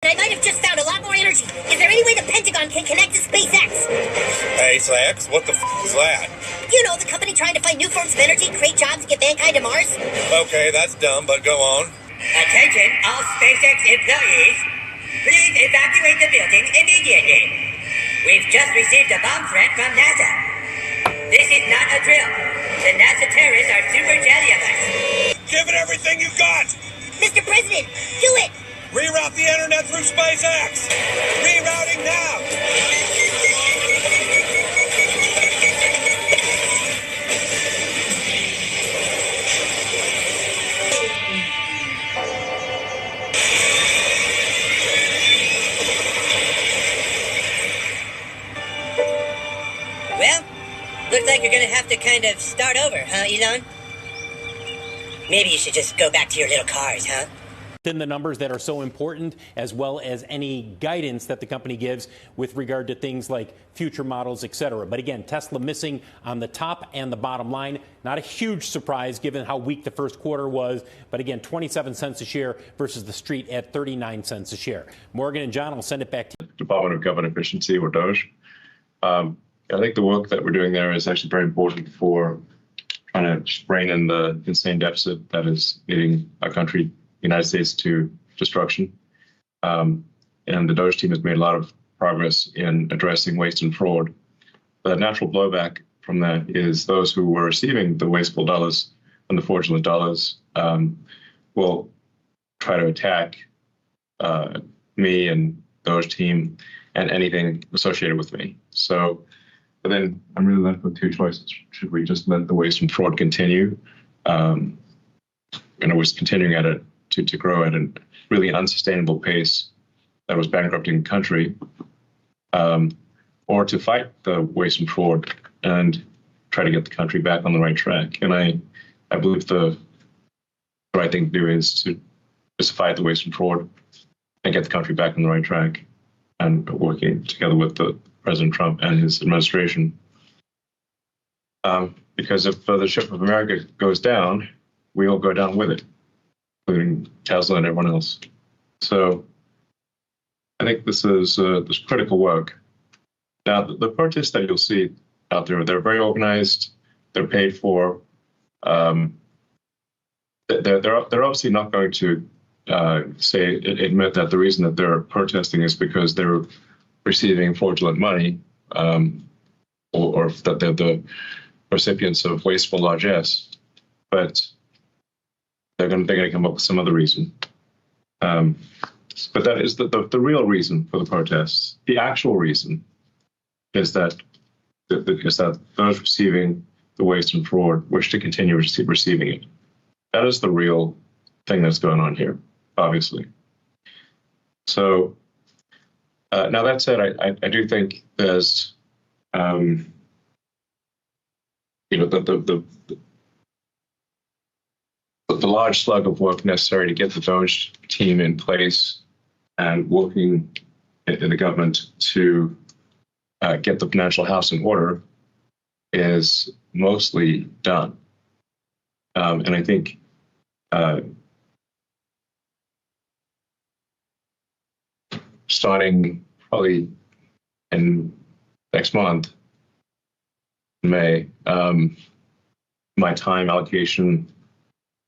I might have just found a lot more energy. Is there any way the Pentagon can connect to SpaceX? SpaceX? What the is that? You know, the company trying to find new forms of energy, create jobs, and get mankind to Mars. Okay, that's dumb, but go on. Attention, all SpaceX employees. Please evacuate the building immediately. We've just received a bomb threat from NASA. This is not a drill. The NASA terrorists are super jelly of us. Give it everything you got! Mr. President, do it! Reroute the internet through SpaceX! Rerouting now! Well, looks like you're gonna have to kind of start over, huh, Elon? Maybe you should just go back to your little cars, huh? In the numbers that are so important, as well as any guidance that the company gives with regard to things like future models, et cetera. But again, Tesla missing on the top and the bottom line. Not a huge surprise given how weak the first quarter was. But again, 27 cents a share versus the street at 39 cents a share. Morgan and John, I'll send it back to you. Department of Government Efficiency, or doge. I think the work that we're doing there is actually very important for trying to rein in the insane deficit that is leading our country, United States, to destruction. And the doge team has made a lot of progress in addressing waste and fraud. The natural blowback from that is those who were receiving the wasteful dollars and the fraudulent dollars will try to attack me and doge team and anything associated with me. So, but then I'm really left with two choices. Should we just let the waste and fraud continue? We're continuing at it to grow at a really unsustainable pace that was bankrupting the country, or to fight the waste and fraud and try to get the country back on the right track. And I believe the right thing to do is to fight the waste and fraud and get the country back on the right track, and working together with the President Trump and his administration. Because if the ship of America goes down, we all go down with it, including Tesla and everyone else. So I think this is this critical work. Now, the protests that you'll see out there, they're very organized, they're paid for. They're obviously not going to admit that the reason that they're protesting is because they're receiving fraudulent money, or that they're the recipients of wasteful largesse, but they're going to come up with some other reason. But that is the real reason for the protests. The actual reason is that those receiving the waste and fraud wish to continue receiving it. That is the real thing that's going on here, obviously. So now that said, I do think there's the large slug of work necessary to get the doge team in place and working in the government to get the financial house in order is mostly done. And I think starting probably in next month, May, my time allocation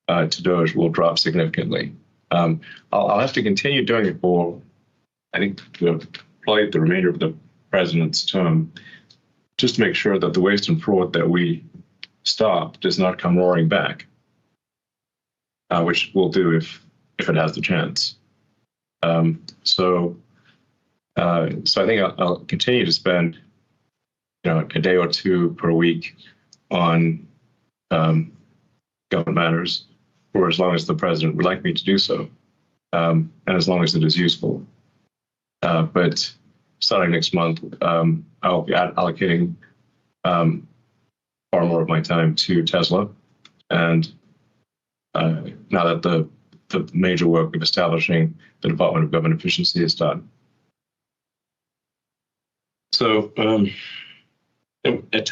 to doge will drop significantly. I'll have to continue doing it for, I think, probably the remainder of the president's term, just to make sure that the waste and fraud that we stop does not come roaring back, which we'll do if it has the chance. So I think I'll continue to spend, a day or two per week on government matters for as long as the president would like me to do so, and as long as it is useful. But starting next month, I'll be allocating far more of my time to Tesla. And now that the major work of establishing the Department of Government Efficiency is done. So,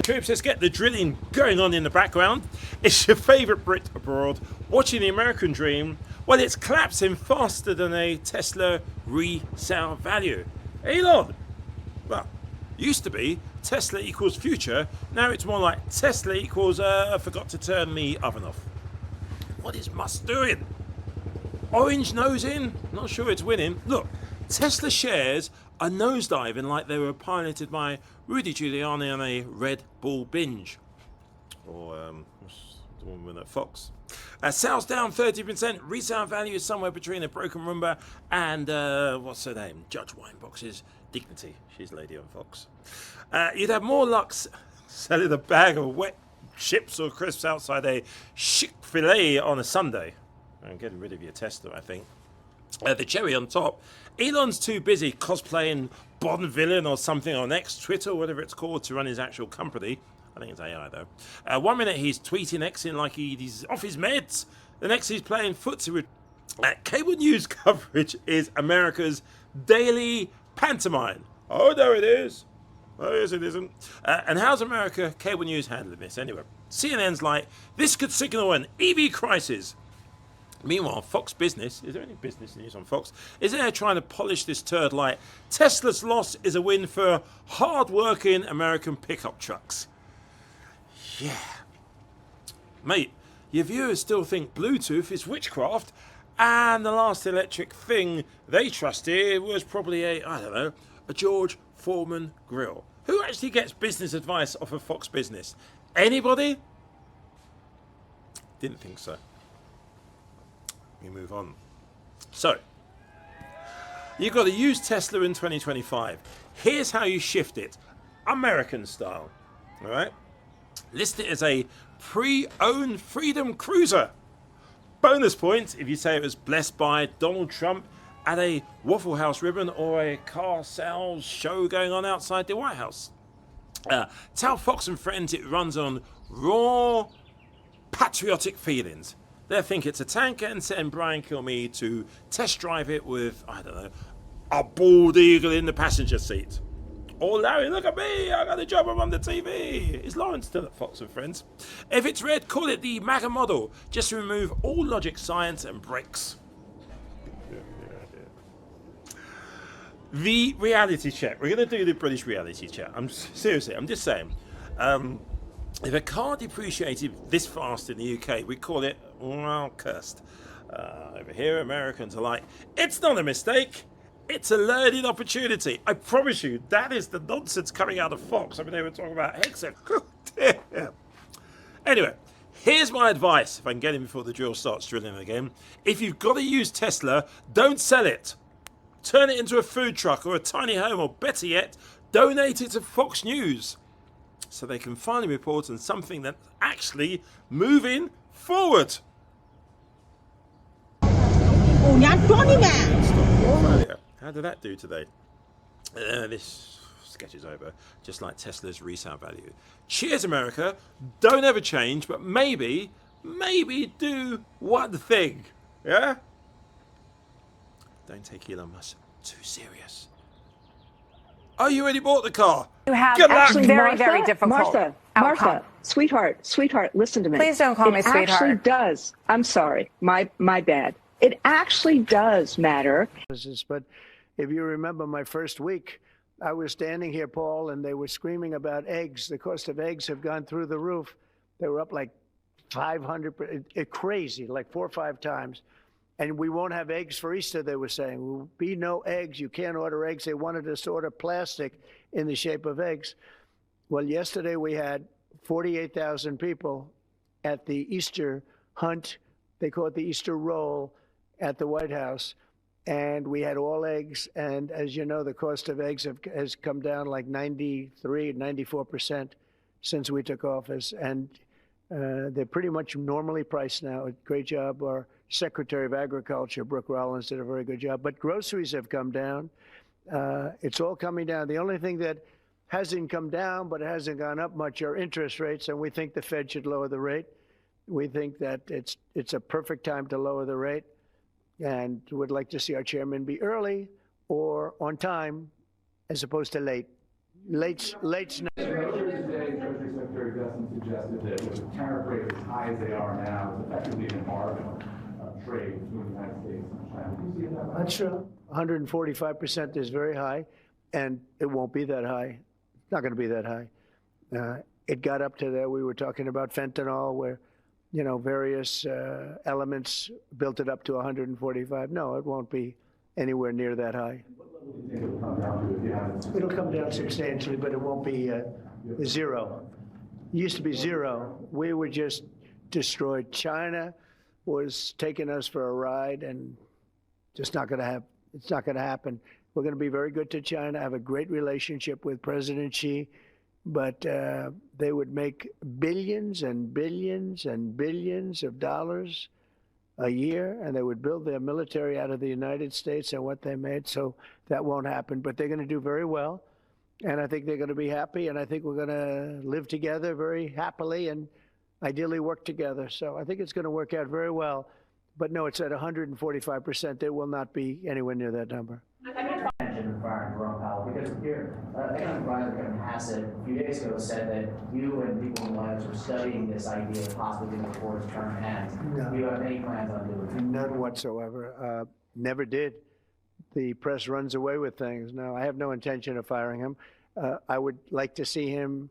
Troops, let's get the drilling going on in the background. It's your favourite Brit abroad, watching the American dream, Well, it's collapsing faster than a Tesla resale value. Elon, well, used to be Tesla equals future. Now it's more like Tesla equals forgot to turn the oven off. What is Musk doing? Orange nosing? Not sure it's winning. Look, Tesla shares are nosediving like they were piloted by Rudy Giuliani on a Red Bull binge. Or the woman at Fox. Sales down 30%. Resale value is somewhere between a broken Roomba and what's her name? Judge Winebox's Dignity. She's lady on Fox. You'd have more luck selling a bag of wet chips or crisps outside a Chick-fil-A on a Sunday. I'm getting rid of your Tesla, I think. The cherry on top. Elon's too busy cosplaying Bond villain or something on X, Twitter, whatever it's called, to run his actual company. I think it's AI though. 1 minute he's tweeting Xing like he's off his meds. The next he's playing footsie with cable news coverage is America's daily pantomime. Oh, no it is. Oh, yes it isn't. And how's America cable news handling this anyway? CNN's like, this could signal an EV crisis. Meanwhile, Fox Business, is there any business news on Fox? Is there trying to polish this turd like Tesla's loss is a win for hard-working American pickup trucks? Yeah. Mate, your viewers still think Bluetooth is witchcraft, and the last electric thing they trusted was probably a George Foreman grill. Who actually gets business advice off of Fox Business? Anybody? Didn't think so. We move on. So, you've got to use Tesla in 2025. Here's how you shift it. American style. All right? List it as a pre-owned Freedom Cruiser. Bonus points if you say it was blessed by Donald Trump at a Waffle House ribbon or a car sales show going on outside the White House. Tell Fox and Friends it runs on raw patriotic feelings. They'll think it's a tank and send Brian Kilmeade to test drive it with, I don't know, a bald eagle in the passenger seat. Or Larry, look at me, I got a job, I'm on the TV. Is Lawrence still at Fox and Friends? If it's red, call it the MAGA model. Just remove all logic, science and brakes. The reality check. We're going to do the British reality check. I'm just saying. If a car depreciated this fast in the UK, we call it, well, cursed. Over here, Americans are like, it's not a mistake. It's a learning opportunity. I promise you, that is the nonsense coming out of Fox. I mean, they were talking about headset. Anyway, here's my advice, if I can get in before the drill starts drilling again. If you've got to use Tesla, don't sell it. Turn it into a food truck or a tiny home, or better yet, donate it to Fox News so they can finally report on something that's actually moving forward. How did that do today? This sketch is over, just like Tesla's resale value. Cheers, America. Don't ever change, but maybe do one thing. Yeah? Don't take Elon Musk too serious. Oh, you already bought the car. You have Good luck. actually very difficult Martha, sweetheart, listen to me. Please don't call me sweetheart. It actually does. I'm sorry. My bad. It actually does matter. But if you remember my first week, I was standing here, Paul, and they were screaming about eggs. The cost of eggs have gone through the roof. They were up like 500%, crazy, like 4 or 5 times. And we won't have eggs for Easter, they were saying. There will be no eggs. You can't order eggs. They wanted us to order plastic in the shape of eggs. Well, yesterday we had 48,000 people at the Easter hunt. They call it the Easter roll at the White House. And we had all eggs. And as you know, the cost of eggs has come down like 93, 94% since we took office. And they're pretty much normally priced now. Great job. Our Secretary of Agriculture, Brooke Rollins, did a very good job. But groceries have come down. It's all coming down. The only thing that hasn't come down, but it hasn't gone up much, are interest rates. And we think the Fed should lower the rate. We think that it's a perfect time to lower the rate. And would like to see our chairman be early or on time as opposed to late. Late's not. Earlier today, Treasury Secretary Gustin suggested that with tariff rates as high as they are now, it's effectively an embargo. trade between the United States and China. Do you see it that way? That's true. 145% is very high, and it won't be that high. It's not going to be that high. It got up to there. We were talking about fentanyl, where, you know, various elements built it up to 145. No, it won't be anywhere near that high. What level do you think it'll come down to if you haven't? It'll come down substantially, but it won't be zero. It used to be zero. We were just destroyed. China was taking us for a ride, and just not going to happen. It's not going to happen. We're going to be very good to China, have a great relationship with President Xi, but they would make billions and billions and billions of dollars a year, and they would build their military out of the United States and what they made, so that won't happen. But they're going to do very well, and I think they're going to be happy, and I think we're going to live together very happily and ideally work together. So I think it's going to work out very well. But no, it's at 145%. It will not be anywhere near that number. Firing Jerome Powell, because here, economic advisor Kevin Hassett a few days ago said that you and people in the White House are studying this idea of possibly doing it before his term ends. No. Do you have any plans on doing it? None whatsoever. Never did. The press runs away with things. No, I have no intention of firing him. I would like to see him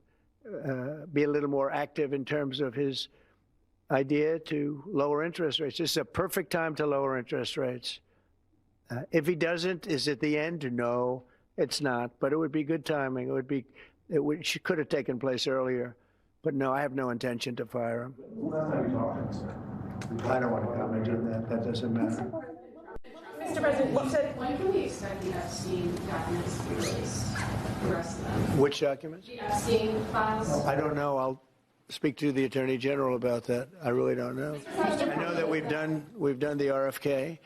be a little more active in terms of his idea to lower interest rates. This is a perfect time to lower interest rates. If he doesn't, is it the end? No, it's not. But it would be good timing. It could have taken place earlier. But no, I have no intention to fire him. Last time you talked to him, sir. I don't want to comment on that. That doesn't matter. Mr. President, you said When can we expect the Epstein documents to be released? The rest of them? Which documents? The Epstein files? I don't know. I'll speak to the Attorney General about that. I really don't know. I know that we've done the RFK.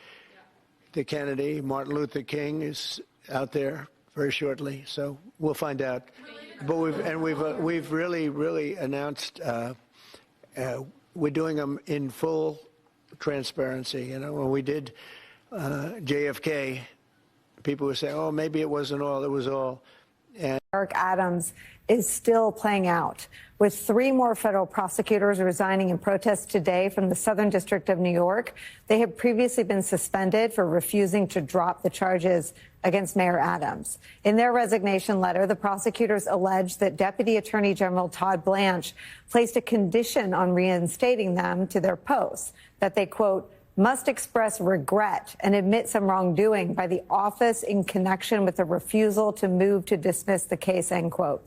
The Kennedy, Martin Luther King is out there very shortly, so we'll find out. But we've really announced we're doing them in full transparency. You know, when we did JFK, people were saying, "Oh, maybe it wasn't all; it was all." And Eric Adams is still playing out, with 3 more federal prosecutors resigning in protest today from the Southern District of New York. They had previously been suspended for refusing to drop the charges against Mayor Adams. In their resignation letter, the prosecutors alleged that Deputy Attorney General Todd Blanche placed a condition on reinstating them to their posts, that they, quote, must express regret and admit some wrongdoing by the office in connection with the refusal to move to dismiss the case, end quote.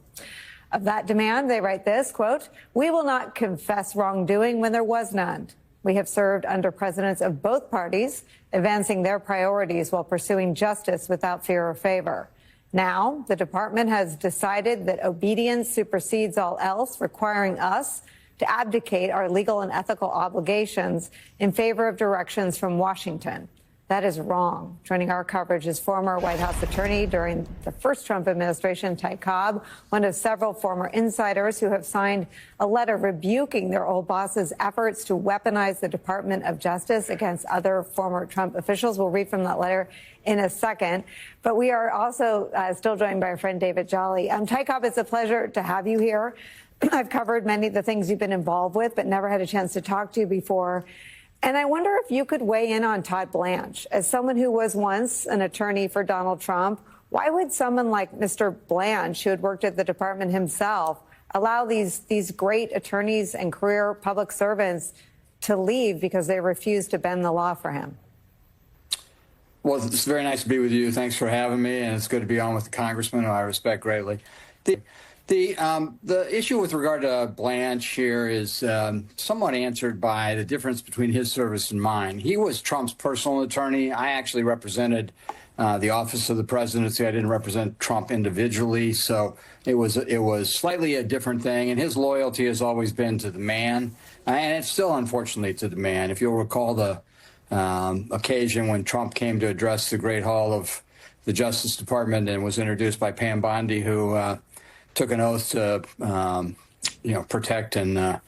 Of that demand, they write this, quote, we will not confess wrongdoing when there was none. We have served under presidents of both parties, advancing their priorities while pursuing justice without fear or favor. Now, the department has decided that obedience supersedes all else, requiring us to abdicate our legal and ethical obligations in favor of directions from Washington. That is wrong. Joining our coverage is former White House attorney during the first Trump administration, Ty Cobb, one of several former insiders who have signed a letter rebuking their old boss's efforts to weaponize the Department of Justice against other former Trump officials. We'll read from that letter in a second. But we are also still joined by our friend David Jolly. Ty Cobb, it's a pleasure to have you here. I've covered many of the things you've been involved with, but never had a chance to talk to you before. And I wonder if you could weigh in on Todd Blanche. As someone who was once an attorney for Donald Trump, why would someone like Mr. Blanche, who had worked at the department himself, allow these great attorneys and career public servants to leave because they refused to bend the law for him? Well, it's very nice to be with you. Thanks for having me, and it's good to be on with the congressman, who I respect greatly. The issue with regard to Blanche here is somewhat answered by the difference between his service and mine. He was Trump's personal attorney. I actually represented the office of the presidency. I didn't represent Trump individually, so it was slightly a different thing. And his loyalty has always been to the man, and it's still, unfortunately, to the man. If you'll recall the occasion when Trump came to address the Great Hall of the Justice Department and was introduced by Pam Bondi, who took an oath to, protect and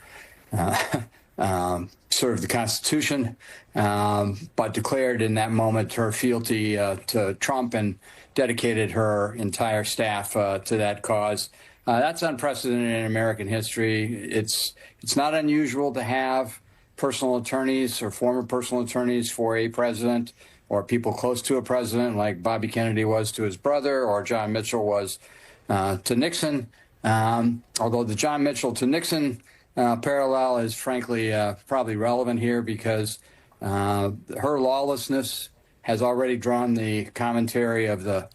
serve the Constitution, but declared in that moment her fealty to Trump and dedicated her entire staff to that cause. That's unprecedented in American history. It's not unusual to have personal attorneys or former personal attorneys for a president, or people close to a president, like Bobby Kennedy was to his brother, or John Mitchell was to Nixon. Although the John Mitchell to Nixon parallel is frankly probably relevant here, because her lawlessness has already drawn the commentary of the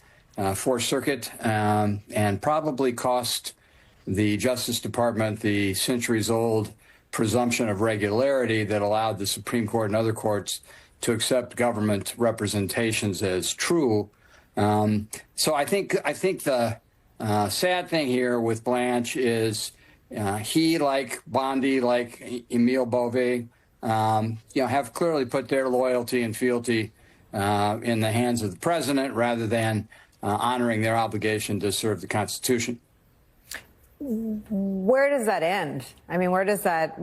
Fourth Circuit and probably cost the Justice Department the centuries-old presumption of regularity that allowed the Supreme Court and other courts to accept government representations as true. So I think the sad thing here with Blanche is he, like Bondi, like Emile Beauvais, have clearly put their loyalty and fealty in the hands of the president rather than honoring their obligation to serve the Constitution. Where does that end? I mean, where does that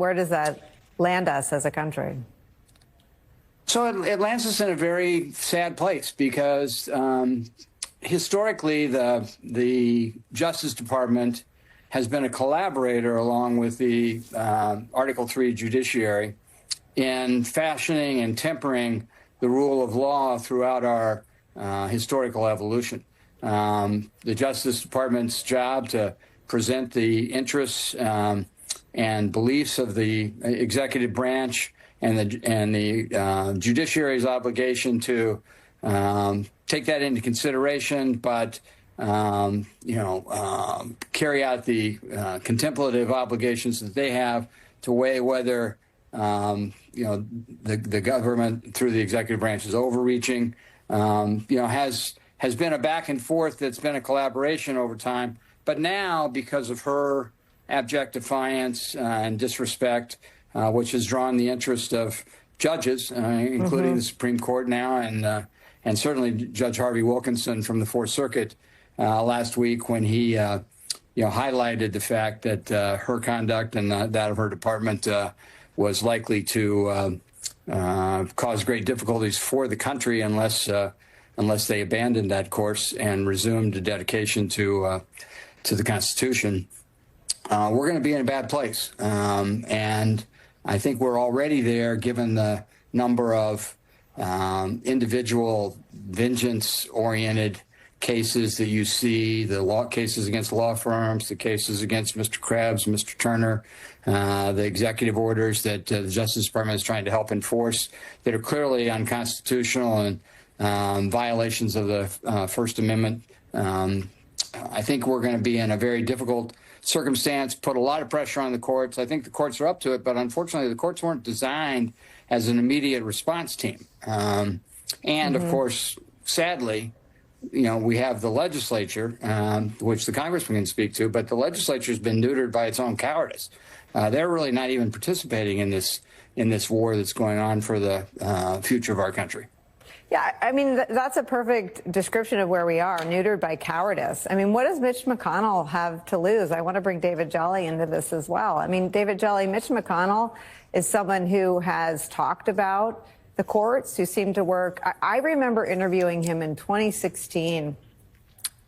land us as a country? So it lands us in a very sad place, because historically the Justice Department has been a collaborator along with the Article III judiciary in fashioning and tempering the rule of law throughout our historical evolution. The Justice Department's job to present the interests and beliefs of the executive branch and the judiciary's obligation to take that into consideration, but carry out the contemplative obligations that they have to weigh whether the government through the executive branch is overreaching. Has been a back and forth that's been a collaboration over time. But now, because of her abject defiance and disrespect, which has drawn the interest of judges, including the Supreme Court now, and certainly Judge Harvey Wilkinson from the Fourth Circuit last week, when he highlighted the fact that her conduct and that of her department was likely to cause great difficulties for the country unless they abandoned that course and resumed a dedication to the Constitution. We're going to be in a bad place. And I think we're already there, given the number of individual vengeance-oriented cases that you see, the law cases against law firms, the cases against Mr. Krebs, Mr. Turner, the executive orders that the Justice Department is trying to help enforce that are clearly unconstitutional and violations of the First Amendment. I think we're going to be in a very difficult circumstance, put a lot of pressure on the courts. I think the courts are up to it, but unfortunately the courts weren't designed as an immediate response team. And of course, sadly, we have the legislature, which the congressman can speak to, but the legislature has been neutered by its own cowardice. They're really not even participating in this war that's going on for the future of our country. Yeah, I mean, that's a perfect description of where we are, neutered by cowardice. I mean, what does Mitch McConnell have to lose? I want to bring David Jolly into this as well. I mean, David Jolly, Mitch McConnell is someone who has talked about the courts, who seem to work. I remember interviewing him in 2016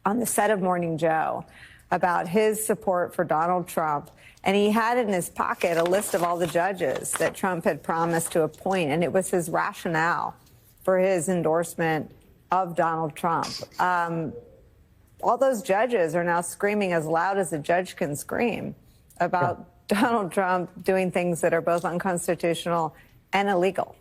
on the set of Morning Joe about his support for Donald Trump. And he had in his pocket a list of all the judges that Trump had promised to appoint, and it was his rationale for his endorsement of Donald Trump. All those judges are now screaming as loud as a judge can scream about Donald Trump doing things that are both unconstitutional and illegal.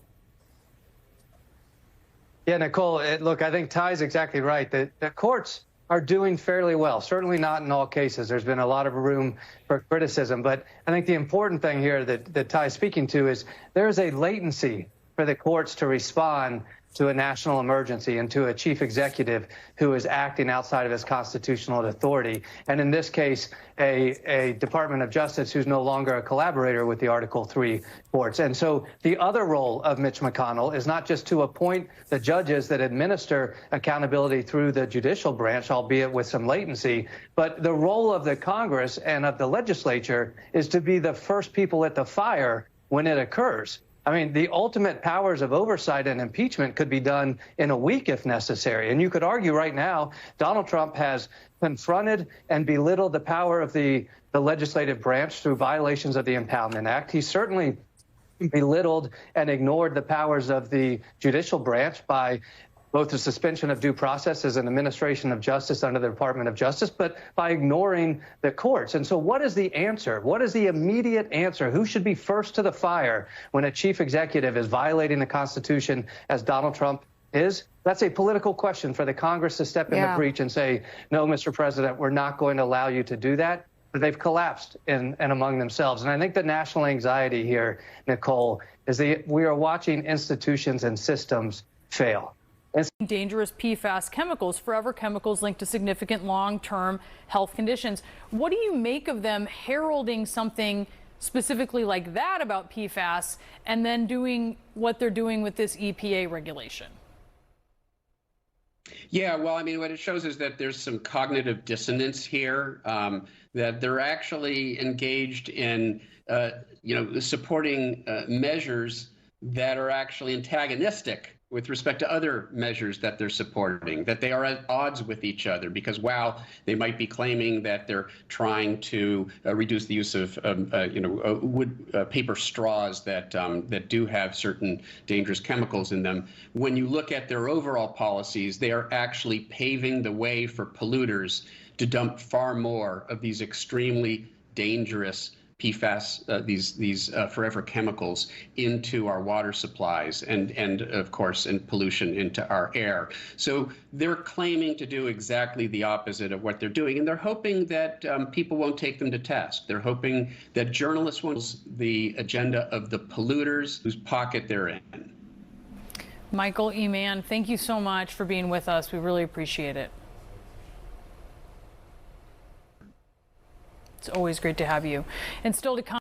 Yeah, Nicole, look, I think Ty's exactly right. The courts are doing fairly well, certainly not in all cases. There's been a lot of room for criticism. But I think the important thing here that Ty's speaking to is there is a latency for the courts to respond to a national emergency and to a chief executive who is acting outside of his constitutional authority. And in this case, a Department of Justice who's no longer a collaborator with the Article III courts. And so the other role of Mitch McConnell is not just to appoint the judges that administer accountability through the judicial branch, albeit with some latency, but the role of the Congress and of the legislature is to be the first people at the fire when it occurs. I mean, the ultimate powers of oversight and impeachment could be done in a week if necessary. And you could argue right now, Donald Trump has confronted and belittled the power of the legislative branch through violations of the Impoundment Act. He certainly belittled and ignored the powers of the judicial branch by both the suspension of due process as an administration of justice under the Department of Justice, but by ignoring the courts. And so what is the answer? What is the immediate answer? Who should be first to the fire when a chief executive is violating the Constitution as Donald Trump is? That's a political question for the Congress to step in the breach and say, no, Mr. President, we're not going to allow you to do that. But they've collapsed in among themselves. And I think the national anxiety here, Nicole, is that we are watching institutions and systems fail. Dangerous PFAS chemicals, forever chemicals linked to significant long-term health conditions. What do you make of them heralding something specifically like that about PFAS and then doing what they're doing with this EPA regulation? Yeah, well, I mean, what it shows is that there's some cognitive dissonance here, that they're actually engaged in, supporting measures that are actually antagonistic with respect to other measures that they're supporting, that they are at odds with each other, because while they might be claiming that they're trying to reduce the use of paper straws that do have certain dangerous chemicals in them, when you look at their overall policies, they are actually paving the way for polluters to dump far more of these extremely dangerous PFAS, these forever chemicals into our water supplies and of course, in pollution into our air. So they're claiming to do exactly the opposite of what they're doing. And they're hoping that people won't take them to task. They're hoping that journalists won't the agenda of the polluters whose pocket they're in. Michael E. Mann, thank you so much for being with us. We really appreciate it. It's always great to have you. And still to come.